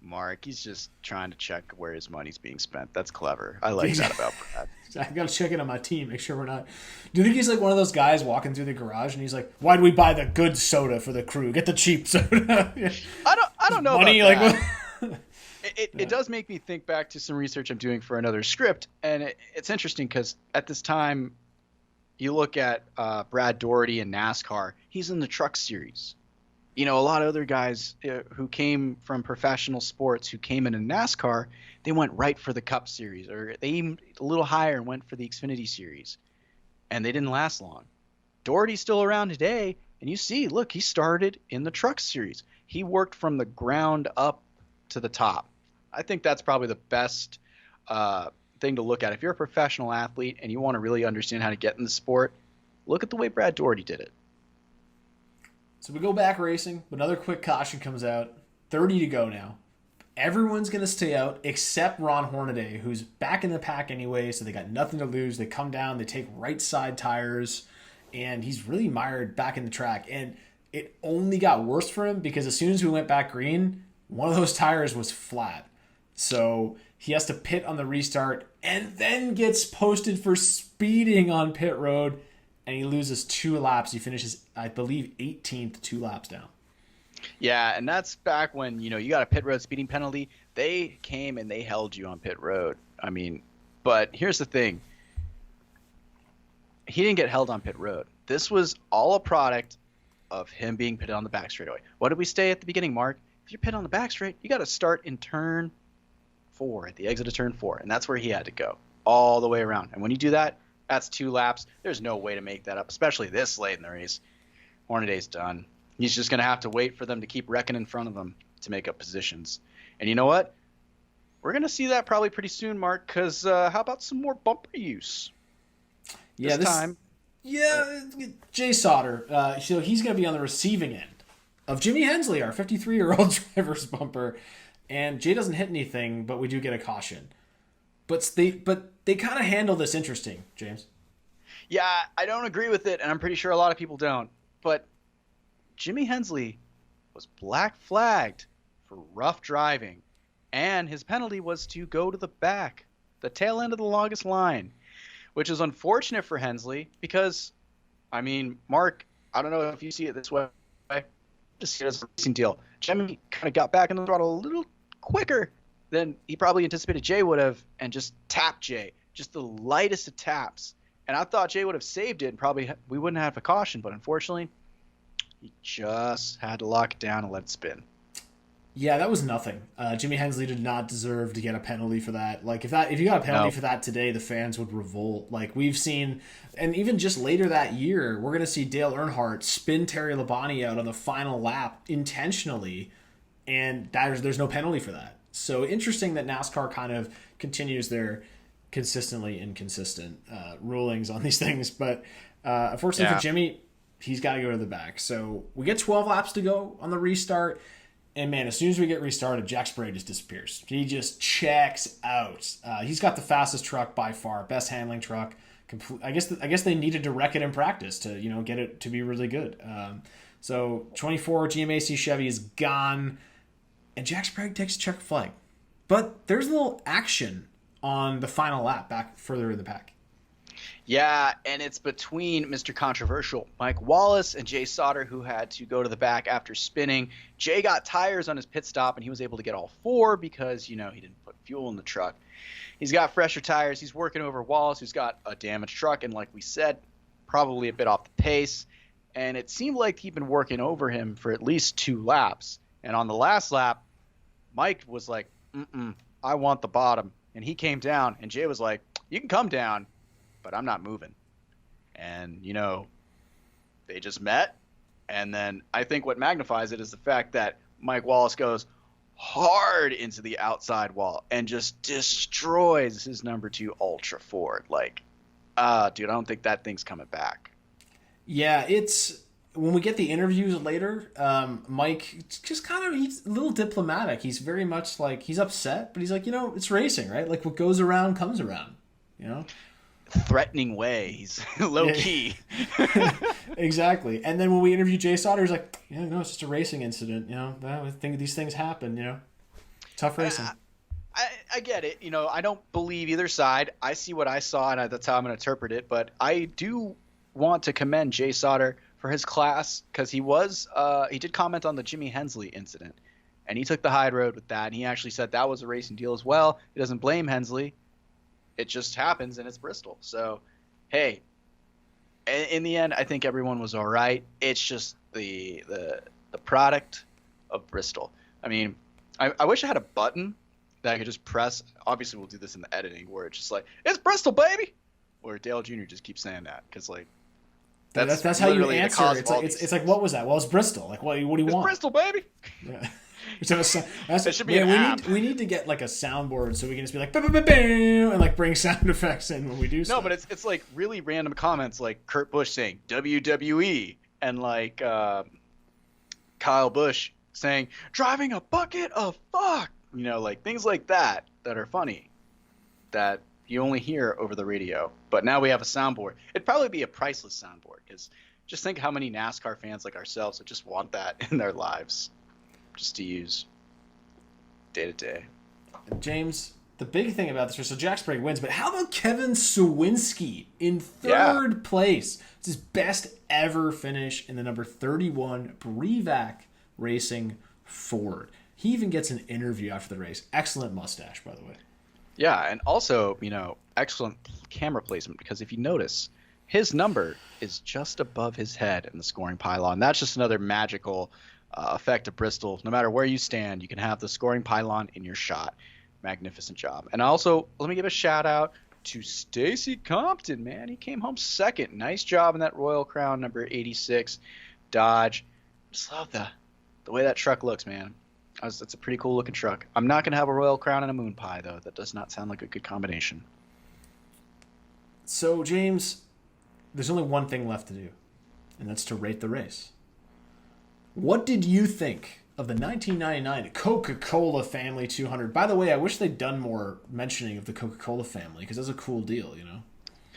Mark, he's just trying to check where his money's being spent. That's clever. I like that about Brad. I got to check in on my team, make sure we're not. Do you think he's like one of those guys walking through the garage and he's like, "Why do we buy the good soda for the crew? Get the cheap soda." Yeah. I don't know Money, about like that. It does make me think back to some research I'm doing for another script, and it's interesting because at this time, you look at Brad Doherty in NASCAR. He's in the Truck Series. You know, a lot of other guys who came from professional sports who came into NASCAR, they went right for the Cup Series, or they aimed a little higher and went for the Xfinity Series, and they didn't last long. Doherty's still around today, and you see, look, he started in the Truck Series. He worked from the ground up to the top. I think that's probably the best thing to look at. If you're a professional athlete and you want to really understand how to get in the sport, look at the way Brad Doherty did it. So we go back racing. Another quick caution comes out. 30 to go now. Everyone's going to stay out except Ron Hornaday, who's back in the pack anyway, so they got nothing to lose. They come down, they take right side tires, and he's really mired back in the track. And it only got worse for him because as soon as we went back green, one of those tires was flat. So he has to pit on the restart and then gets posted for speeding on pit road. And he loses 2 laps. He finishes, I believe, 18th, 2 laps down. Yeah, and that's back when, you know, you got a pit road speeding penalty. They came and they held you on pit road. I mean, but here's the thing. He didn't get held on pit road. This was all a product of him being pitted on the back straightaway. What did we say at the beginning, Mark? If you're pitted on the back straight, you got to start in turn 4, at the exit of turn 4. And that's where he had to go, all the way around. And when you do that, that's 2 laps. There's no way to make that up, especially this late in the race. Hornaday's done. He's just going to have to wait for them to keep wrecking in front of him to make up positions. And you know what? We're going to see that probably pretty soon, Mark, because how about some more bumper use? Yeah, this time. Yeah, Jay Sauter. So he's going to be on the receiving end of Jimmy Hensley, our 53-year-old driver's bumper. And Jay doesn't hit anything, but we do get a caution. But they kind of handle this interesting, James. Yeah, I don't agree with it, and I'm pretty sure a lot of people don't. But Jimmy Hensley was black flagged for rough driving, and his penalty was to go to the back, the tail end of the longest line, which is unfortunate for Hensley because, I mean, Mark, I don't know if you see it this way. I just see it as a racing deal. Jimmy kind of got back in the throttle a little quicker than he probably anticipated Jay would have, and just tapped Jay, just the lightest of taps. And I thought Jay would have saved it, and probably we wouldn't have a caution, but unfortunately, he just had to lock it down and let it spin. Yeah, that was nothing. Jimmy Hensley did not deserve to get a penalty for that. Like if you got a penalty for that today, the fans would revolt. Like we've seen, and even just later that year, we're gonna see Dale Earnhardt spin Terry Labonte out on the final lap intentionally, and there's no penalty for that. So interesting that NASCAR kind of continues their consistently inconsistent rulings on these things. But unfortunately for Jimmy, he's got to go to the back. So we get 12 laps to go on the restart. And, man, as soon as we get restarted, Jack Sprague just disappears. He just checks out. He's got the fastest truck by far, best handling truck. I guess they needed to wreck it in practice to get it to be really good. So 24 GMAC Chevy is gone. And Jack Sprague takes a check flag. But there's a little action on the final lap back further in the pack. Yeah, and it's between Mr. Controversial, Mike Wallace, and Jay Sauter, who had to go to the back after spinning. Jay got tires on his pit stop, and he was able to get all 4 because, he didn't put fuel in the truck. He's got fresher tires. He's working over Wallace, who's got a damaged truck, and like we said, probably a bit off the pace. And it seemed like he'd been working over him for at least 2 laps. And on the last lap, Mike was like, I want the bottom. And he came down, and Jay was like, you can come down, but I'm not moving. And, they just met. And then I think what magnifies it is the fact that Mike Wallace goes hard into the outside wall and just destroys his number 2 Ultra Ford. Like, dude, I don't think that thing's coming back. Yeah, it's when we get the interviews later, Mike just he's a little diplomatic. He's very much like, he's upset, but he's like, it's racing, right? Like what goes around comes around, Threatening way. He's low key. Exactly. And then when we interview Jay Sauter, he's like, it's just a racing incident. I think these things happen, tough racing. I get it. You know, I don't believe either side. I see what I saw, and that's how I'm going to interpret it. But I do want to commend Jay Sauter for his class, because he did comment on the Jimmy Hensley incident, and he took the high road with that. And he actually said that was a racing deal as well. He doesn't blame Hensley. It just happens, and it's Bristol. So, hey, in the end, I think everyone was all right. It's just the product of Bristol. I mean, I wish I had a button that I could just press. Obviously, we'll do this in the editing, where it's just like, it's Bristol, baby. Or Dale Jr. just keeps saying that, because like that's how you answer. It's like, what was that? Well, it's Bristol. Like, what do you want? It's Bristol, baby. Yeah. That should be an app. We need to get like a soundboard so we can just be like, bam, bam, bam, and like bring sound effects in when we do stuff. No, but it's like really random comments, like Kurt Busch saying WWE, and like Kyle Busch saying driving a bucket of fuck. You know, like things like that are funny, that you only hear over the radio. But now we have a soundboard. It'd probably be a priceless soundboard, because just think how many NASCAR fans like ourselves would just want that in their lives, just to use day to day. James, the big thing about this race, so Jack Sprague wins, but how about Kevin Swinsky in third place? It's his best ever finish in the number 31 Brevac Racing Ford. He even gets an interview after the race. Excellent mustache, by the way. Yeah, and also, you know, excellent camera placement, because if you notice, his number is just above his head in the scoring pylon. That's just another magical effect of Bristol. No matter where you stand, you can have the scoring pylon in your shot. Magnificent job. And also, let me give a shout out to Stacy Compton, man. He came home second. Nice job in that Royal Crown number 86 Dodge. Just love the way that truck looks, man. It's a pretty cool looking truck. I'm not going to have a Royal Crown and a moon pie, though. That does not sound like a good combination. So, James, there's only one thing left to do, and that's to rate the race. What did you think of the 1999 Coca-Cola Family 200? By the way, I wish they'd done more mentioning of the Coca-Cola family, because that's a cool deal, you know?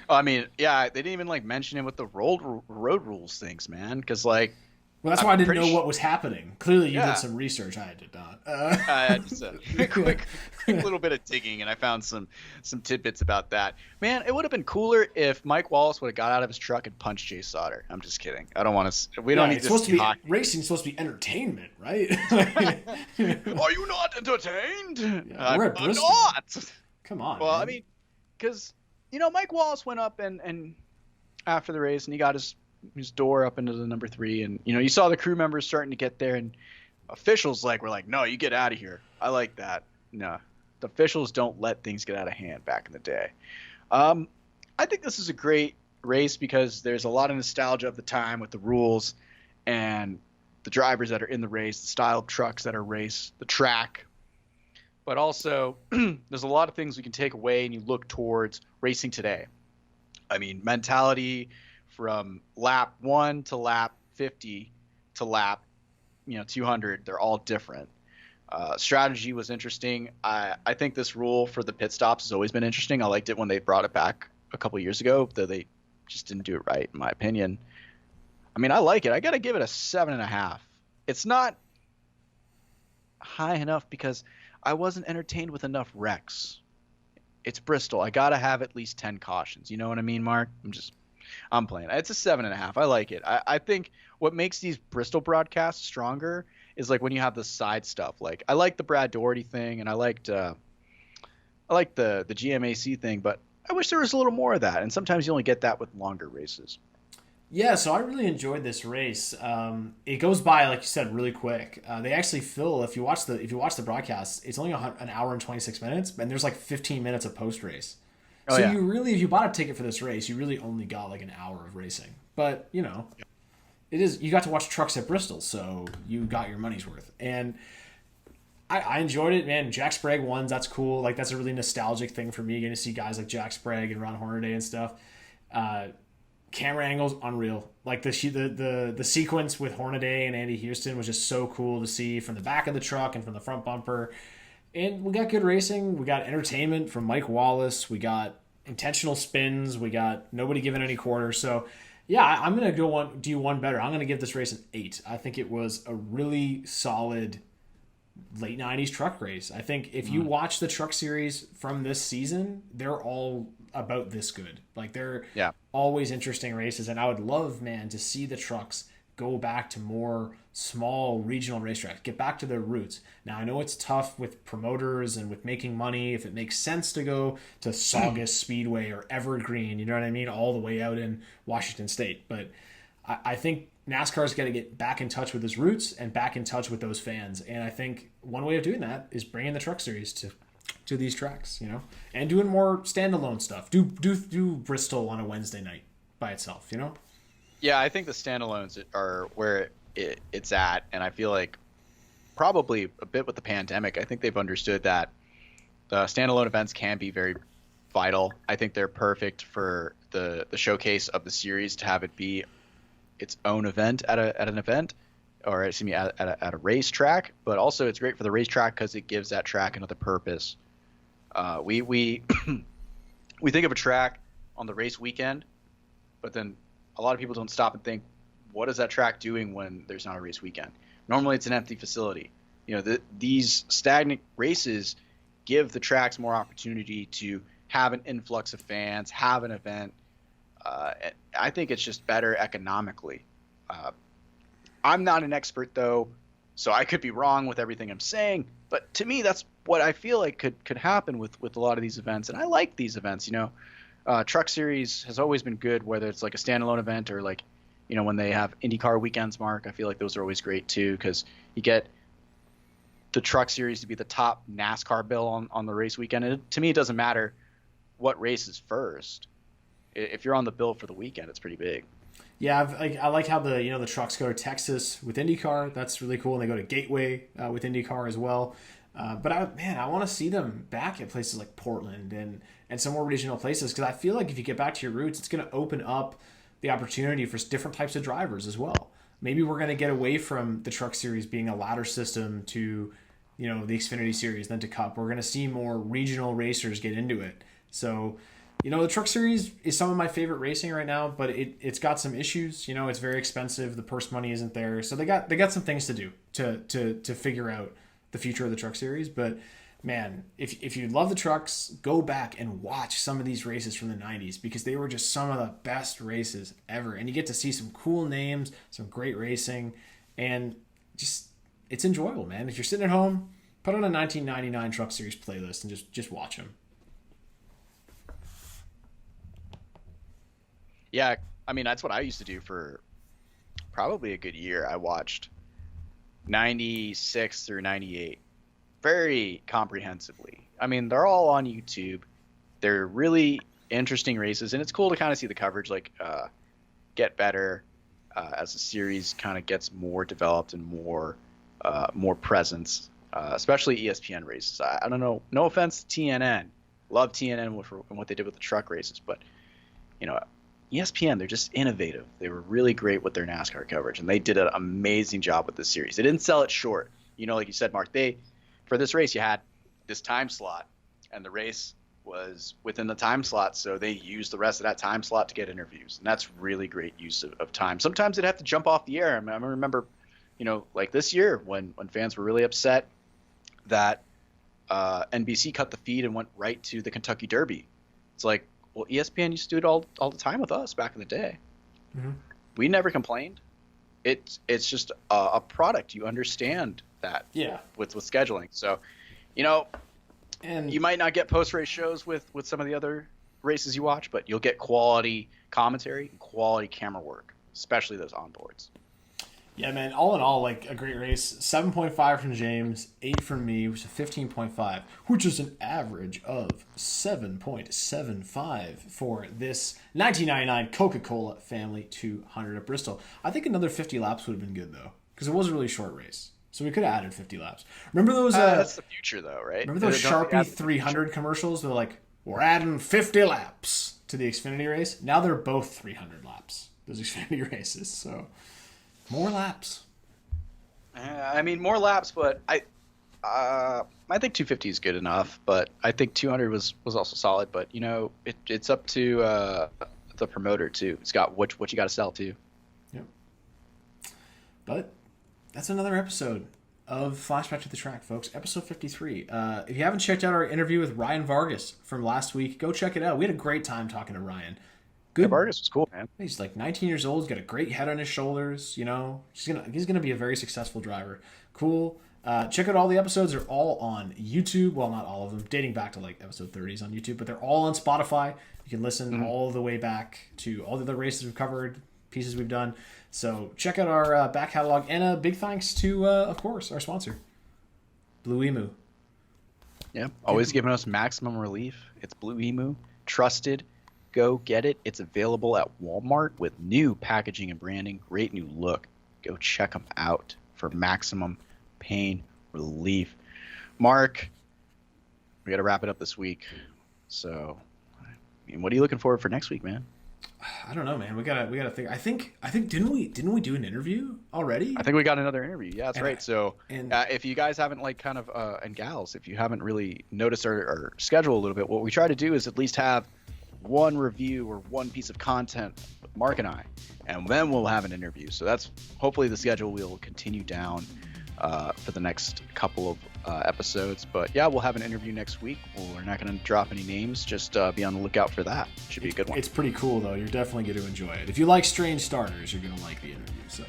I mean, yeah, they didn't even, like, mention it with the road rules things, man, because, like... Well, that's why I didn't know what was happening. Clearly, you did some research. I did not. I just a quick little bit of digging, and I found some tidbits about that. Man, it would have been cooler if Mike Wallace would have got out of his truck and punched Jay Sauter. I'm just kidding. I don't want to. We don't need to see hockey. Racing's supposed to be entertainment, right? Are you not entertained? Yeah, we're at Bristol. I'm not. Come on. Well, man. I mean, because Mike Wallace went up and after the race, and he got his door up into the number 3, and you saw the crew members starting to get there, and officials were like, no, you get out of here. I like that. No, the officials don't let things get out of hand back in the day. I think this is a great race because there's a lot of nostalgia of the time with the rules and the drivers that are in the race, the style of trucks that are raced, the track. But also there's a lot of things we can take away and you look towards racing today. I mean, mentality from lap 1 to lap 50 to lap 200, they're all different. Strategy was interesting. I think this rule for the pit stops has always been interesting. I liked it when they brought it back a couple of years ago, though they just didn't do it right, in my opinion. I mean, I like it. I got to give it a 7.5. It's not high enough because I wasn't entertained with enough wrecks. It's Bristol. I got to have at least 10 cautions. You know what I mean, Mark? I'm playing. It's a 7.5. I like it. I think what makes these Bristol broadcasts stronger is like when you have the side stuff. Like I like the Brad Doherty thing, and I liked the GMAC thing, but I wish there was a little more of that. And sometimes you only get that with longer races. Yeah, so I really enjoyed this race. It goes by, like you said, really quick. They actually fill, if you watch the broadcast, it's only an hour and 26 minutes, and there's like 15 minutes of post race. So you really, if you bought a ticket for this race, you really only got like an hour of racing. But it is, you got to watch trucks at Bristol, so you got your money's worth. And I enjoyed it, man. Jack Sprague won. That's cool. Like that's a really nostalgic thing for me, getting to see guys like Jack Sprague and Ron Hornaday and stuff. Camera angles, unreal. Like the sequence with Hornaday and Andy Houston was just so cool to see from the back of the truck and from the front bumper. And we got good racing. We got entertainment from Mike Wallace. We got intentional spins. We got nobody giving any quarters. So, yeah, I'm going to do one better. I'm going to give this race an 8. I think it was a really solid late 90s truck race. I think if you watch the Truck Series from this season, they're all about this good. Like, they're always interesting races, and I would love, man, to see the trucks go back to more small regional racetracks, get back to their roots. Now, I know it's tough with promoters and with making money, if it makes sense to go to Saugus Speedway or Evergreen, you know what I mean, all the way out in Washington State. But I think NASCAR's got to get back in touch with its roots and back in touch with those fans. And I think one way of doing that is bringing the Truck Series to these tracks, you know, and doing more standalone stuff. Do Bristol on a Wednesday night by itself, you know? Yeah, I think the standalones are where it's at, and I feel like probably a bit with the pandemic, I think they've understood that the standalone events can be very vital. I think they're perfect for the showcase of the series to have it be its own event at an event, or excuse me, at a racetrack. But also, it's great for the racetrack because it gives that track another purpose. We we think of a track on the race weekend, but then a lot of people don't stop and think, what is that track doing when there's not a race weekend? Normally, it's an empty facility. You know, these stagnant races give the tracks more opportunity to have an influx of fans, have an event. I think it's just better economically. I'm not an expert, though, so I could be wrong with everything I'm saying. But to me, that's what I feel like could happen with a lot of these events. And I like these events, you know. Truck Series has always been good, whether it's like a standalone event or like, you know, when they have IndyCar weekends, Mark. I feel like those are always great too, because you get the Truck Series to be the top NASCAR bill on the race weekend. And to me, it doesn't matter what race is first. If you're on the bill for the weekend, it's pretty big. Yeah, I like how the trucks go to Texas with IndyCar. That's really cool. And they go to Gateway with IndyCar as well. But I want to see them back at places like Portland and some more regional places, because I feel like if you get back to your roots, it's going to open up the opportunity for different types of drivers as well. Maybe we're going to get away from the Truck Series being a ladder system to, you know, the Xfinity Series, then to Cup. We're going to see more regional racers get into it. So, you know, the Truck Series is some of my favorite racing right now, but it's got some issues. You know, it's very expensive. The purse money isn't there. So they got some things to do to figure out the future of the Truck Series. But man, if you love the trucks, go back and watch some of these races from the 90s, because they were just some of the best races ever. And you get to see some cool names, some great racing, and just it's enjoyable, man. If you're sitting at home, put on a 1999 Truck Series playlist and just watch them. Yeah, I mean, that's what I used to do for probably a good year. I watched 96 through 98 very comprehensively. I mean, they're all on YouTube. They're really interesting races, and it's cool to kind of see the coverage get better as the series kind of gets more developed and more presence, especially ESPN races. I don't know, no offense to TNN. Love TNN and what they did with the truck races, but, you know, ESPN, they're just innovative. They were really great with their NASCAR coverage, and they did an amazing job with this series. They didn't sell it short. You know, like you said, Mark, for this race, you had this time slot, and the race was within the time slot, so they used the rest of that time slot to get interviews, and that's really great use of time. Sometimes they'd have to jump off the air. I remember, you know, like this year when fans were really upset that NBC cut the feed and went right to the Kentucky Derby. It's like, well, ESPN used to do it all the time with us back in the day. Mm-hmm. We never complained. It's just a product. You understand that with scheduling. So, you know, and you might not get post-race shows with some of the other races you watch, but you'll get quality commentary and quality camera work, especially those onboards. Yeah, man, all in all, like a great race. 7.5 from James, 8 from me, which is a 15.5, which is an average of 7.75 for this 1999 Coca-Cola Family 200 at Bristol. I think another 50 laps would have been good, though, because it was a really short race. So we could have added 50 laps. Remember those? That's the future, though, right? Remember those Sharpie 300 commercials? They're like, we're adding 50 laps to the Xfinity race. Now they're both 300 laps, those Xfinity races. So more laps. I mean, more laps, but I think 250 is good enough. But I think 200 was also solid. But, you know, it's up to the promoter, too. It's got what you got to sell, too. Yep. But that's another episode of Flashback to the Track, folks. Episode 53. If you haven't checked out our interview with Ryan Vargas from last week, go check it out. We had a great time talking to Ryan. Good. Yeah, Vargas was cool, man. He's like 19 years old. He's got a great head on his shoulders. You know, he's gonna be a very successful driver. Cool. Check out all the episodes. They're all on YouTube. Well, not all of them, dating back to like episode 30s on YouTube, but they're all on Spotify. You can listen all the way back to all the other races we've covered, pieces we've done. So check out our back catalog. And a big thanks to, of course, our sponsor, Blue Emu. Yeah, always giving us maximum relief. It's Blue Emu. Trusted. Go get it. It's available at Walmart with new packaging and branding. Great new look. Go check them out for maximum pain relief. Mark, we got to wrap it up this week. So, I mean, what are you looking forward for next week, man? I don't know, man. We gotta think. I think didn't we do an interview already? I think we got another interview. Yeah, that's right. So if you guys haven't and gals, if you haven't really noticed our schedule a little bit, what we try to do is at least have one review or one piece of content with Mark and I, and then we'll have an interview. So that's hopefully the schedule will continue down for the next couple of episodes. But yeah, we'll have an interview next week. We're not going to drop any names. Just be on the lookout for that. Should be a good one. It's pretty cool, though. You're definitely going to enjoy it. If you like strange starters, you're going to like the interview. So,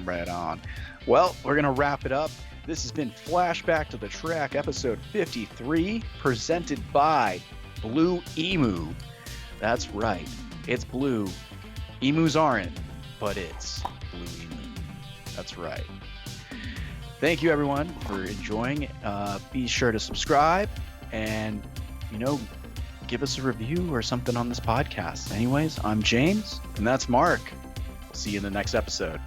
right on. Well, we're going to wrap it up. This has been Flashback to the Track, episode 53, presented by Blue Emu. That's right. It's blue. Emus aren't, but it's Blue Emu. That's right. Thank you, everyone, for enjoying. Be sure to subscribe and, give us a review or something on this podcast. Anyways, I'm James, and that's Mark. See you in the next episode.